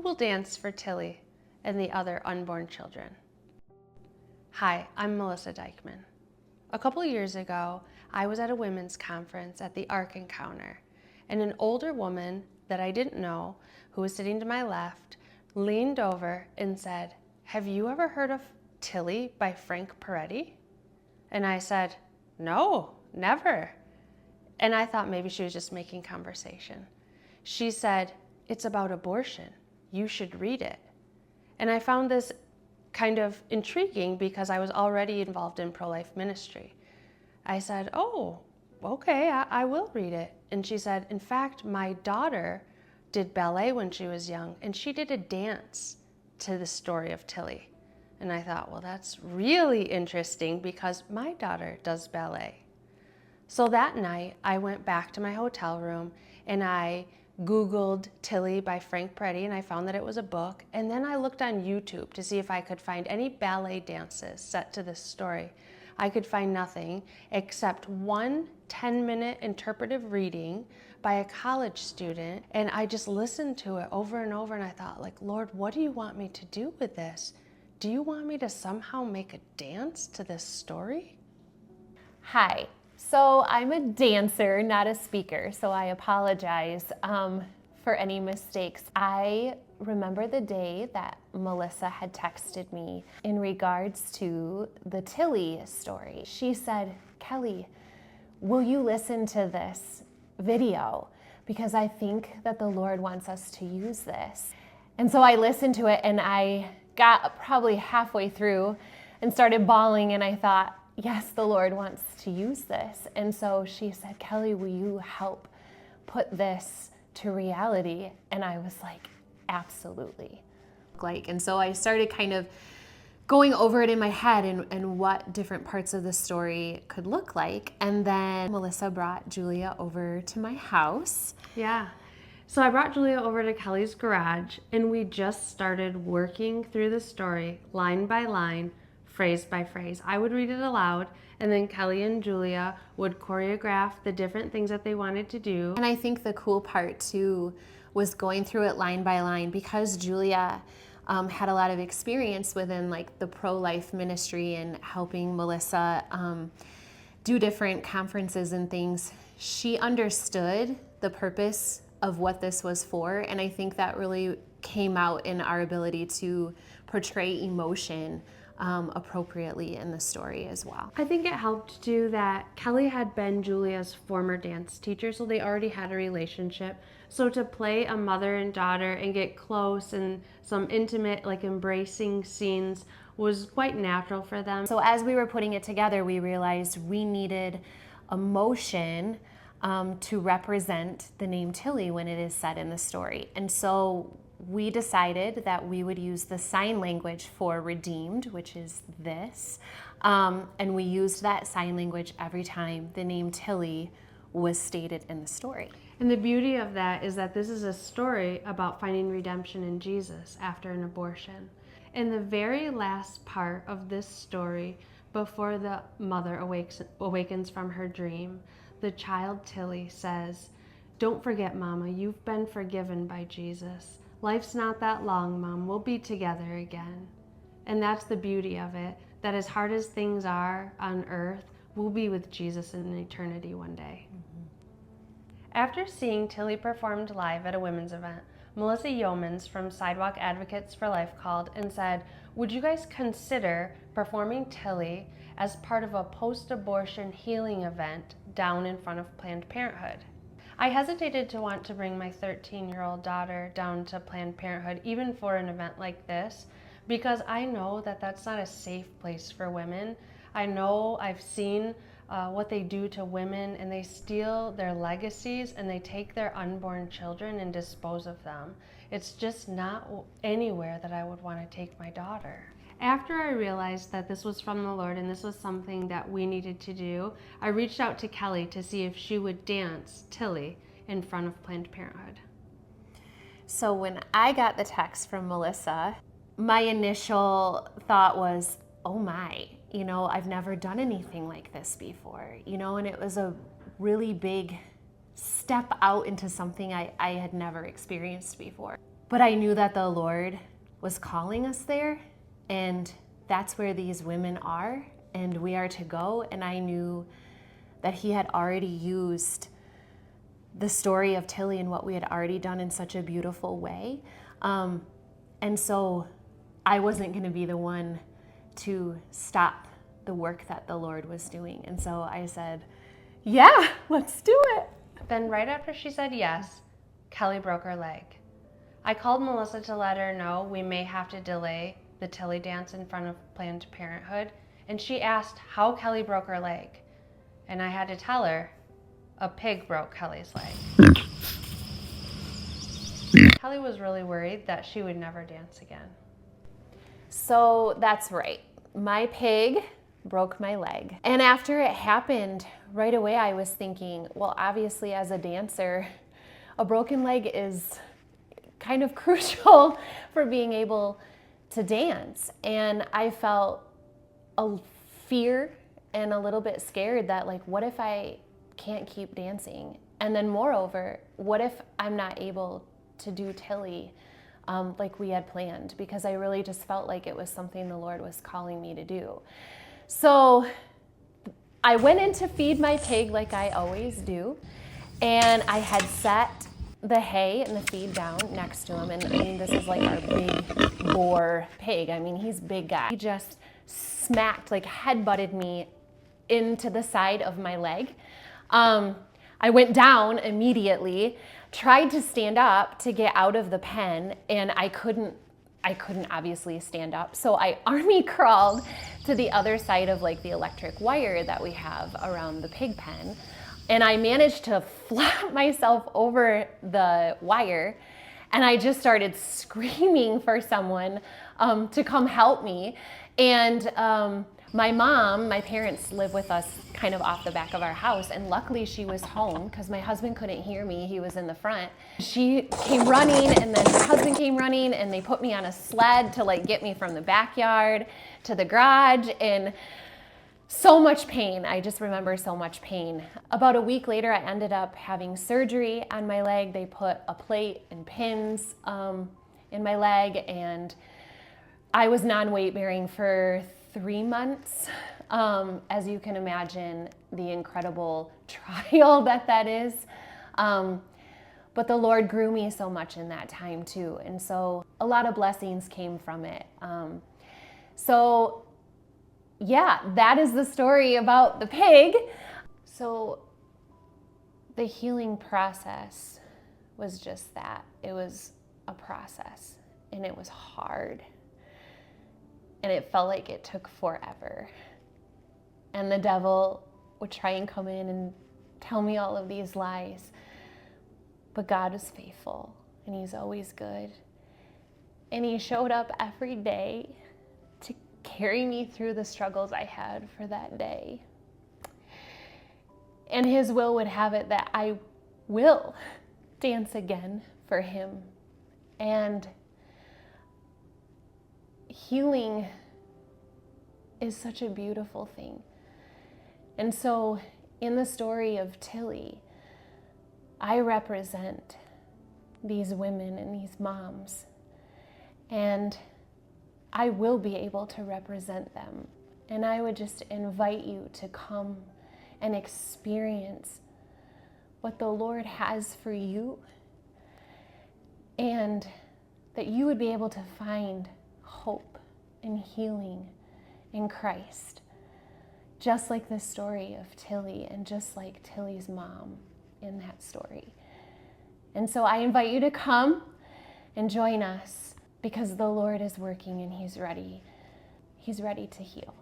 will dance for Tilly and the other unborn children? Hi, I'm Melissa Dykman. A couple years ago, I was at a women's conference at the Ark Encounter, and an older woman that I didn't know, who was sitting to my left, leaned over and said, "Have you ever heard of Tilly by Frank Peretti?" And I said, "No, never." And I thought maybe she was just making conversation. She said, "It's about abortion. You should read it." And I found this kind of intriguing because I was already involved in pro-life ministry. I said, "Oh, okay, I will read it." And she said, "In fact, my daughter did ballet when she was young, and she did a dance to the story of Tilly." And I thought, well, that's really interesting because my daughter does ballet. So that night, I went back to my hotel room and I Googled Tilly by Frank Peretti, and I found that it was a book. And then I looked on YouTube to see if I could find any ballet dances set to this story. I could find nothing except one 10-minute interpretive reading by a college student, and I just listened to it over and over, and I thought, like, Lord, what do you want me to do with this? Do you want me to somehow make a dance to this story? Hi. So I'm a dancer, not a speaker, so I apologize for any mistakes. I remember the day that Melissa had texted me in regards to the Tilly story. She said, "Kelly, will you listen to this video? Because I think that the Lord wants us to use this." And so I listened to it, and I got probably halfway through and started bawling, and I thought, yes, the Lord wants to use this. And so she said, "Kelly, will you help put this to reality?" And I was like, absolutely. And so I started kind of going over it in my head and what different parts of the story could look like. And then Melissa brought Julia over to my house. Yeah. So I brought Julia over to Kelly's garage, and we just started working through the story line by line, phrase by phrase. I would read it aloud, and then Kelly and Julia would choreograph the different things that they wanted to do. And I think the cool part too was going through it line by line, because Julia had a lot of experience within like the pro-life ministry and helping Melissa do different conferences and things. She understood the purpose of what this was for, and I think that really came out in our ability to portray emotion appropriately in the story as well. I think it helped too that Kelly had been Julia's former dance teacher, so they already had a relationship. So to play a mother and daughter and get close and some intimate, like embracing scenes was quite natural for them. So as we were putting it together, we realized we needed emotion to represent the name Tilly when it is said in the story. And so we decided that we would use the sign language for redeemed, which is this, and we used that sign language every time the name Tilly was stated in the story. And the beauty of that is that this is a story about finding redemption in Jesus after an abortion. In the very last part of this story, before the mother awakens from her dream, the child Tilly says, "Don't forget, Mama, you've been forgiven by Jesus. Life's not that long, Mom. We'll be together again." And that's the beauty of it, that as hard as things are on earth, we'll be with Jesus in eternity one day. After seeing Tilly performed live at a women's event, Melissa Yeomans from Sidewalk Advocates for Life called and said, "Would you guys consider performing Tilly as part of a post-abortion healing event down in front of Planned Parenthood?" I hesitated to want to bring my 13-year-old daughter down to Planned Parenthood, even for an event like this, because I know that that's not a safe place for women. I know I've seen what they do to women, and they steal their legacies and they take their unborn children and dispose of them. It's just not anywhere that I would want to take my daughter. After I realized that this was from the Lord and this was something that we needed to do, I reached out to Kelly to see if she would dance Tilly in front of Planned Parenthood. So when I got the text from Melissa, my initial thought was, oh my, I've never done anything like this before, and it was a really big step out into something I had never experienced before. But I knew that the Lord was calling us there, and that's where these women are, and we are to go. And I knew that he had already used the story of Tilly and what we had already done in such a beautiful way. And so I wasn't going to be the one to stop the work that the Lord was doing. And so I said, yeah, let's do it. Then right after she said yes, Kelly broke her leg. I called Melissa to let her know we may have to delay the Tilly dance in front of Planned Parenthood, and she asked how Kelly broke her leg. And I had to tell her, a pig broke Kelly's leg. Kelly was really worried that she would never dance again. So that's right. My pig broke my leg. And after it happened, right away I was thinking, well, obviously as a dancer, a broken leg is kind of crucial for being able to dance. And I felt a fear and a little bit scared that, like, what if I can't keep dancing? And then moreover, what if I'm not able to do Tilly like we had planned? Because I really just felt like it was something the Lord was calling me to do. So I went in to feed my pig like I always do, and I had set the hay and the feed down next to him. And I mean, this is like our big boar pig. I mean, he's a big guy. He just smacked, like headbutted me into the side of my leg. I went down immediately, tried to stand up to get out of the pen, and I couldn't obviously stand up. So I army crawled to the other side of like the electric wire that we have around the pig pen. And I managed to flop myself over the wire, and I just started screaming for someone to come help me. And my mom, my parents live with us kind of off the back of our house, and luckily she was home because my husband couldn't hear me. He was in the front. She came running, and then her husband came running, and they put me on a sled to like get me from the backyard to the garage, and so much pain. I just remember so much pain. About a week later, I ended up having surgery on my leg. They put a plate and pins in my leg, and I was non-weight bearing for 3 months. As you can imagine, the incredible trial that is. But the Lord grew me so much in that time too. And so a lot of blessings came from it. So yeah, that is the story about the pig. So the healing process was just that. It was a process, and it was hard. And it felt like it took forever. And the devil would try and come in and tell me all of these lies. But God is faithful, and he's always good. And he showed up every day to carry me through the struggles I had for that day. And his will would have it that I will dance again for him. And healing is such a beautiful thing. And so in the story of Tilly, I represent these women and these moms, and I will be able to represent them. And I would just invite you to come and experience what the Lord has for you, and that you would be able to find hope and healing in Christ, just like the story of Tilly and just like Tilly's mom in that story. And so I invite you to come and join us, because the Lord is working and he's ready. He's ready to heal.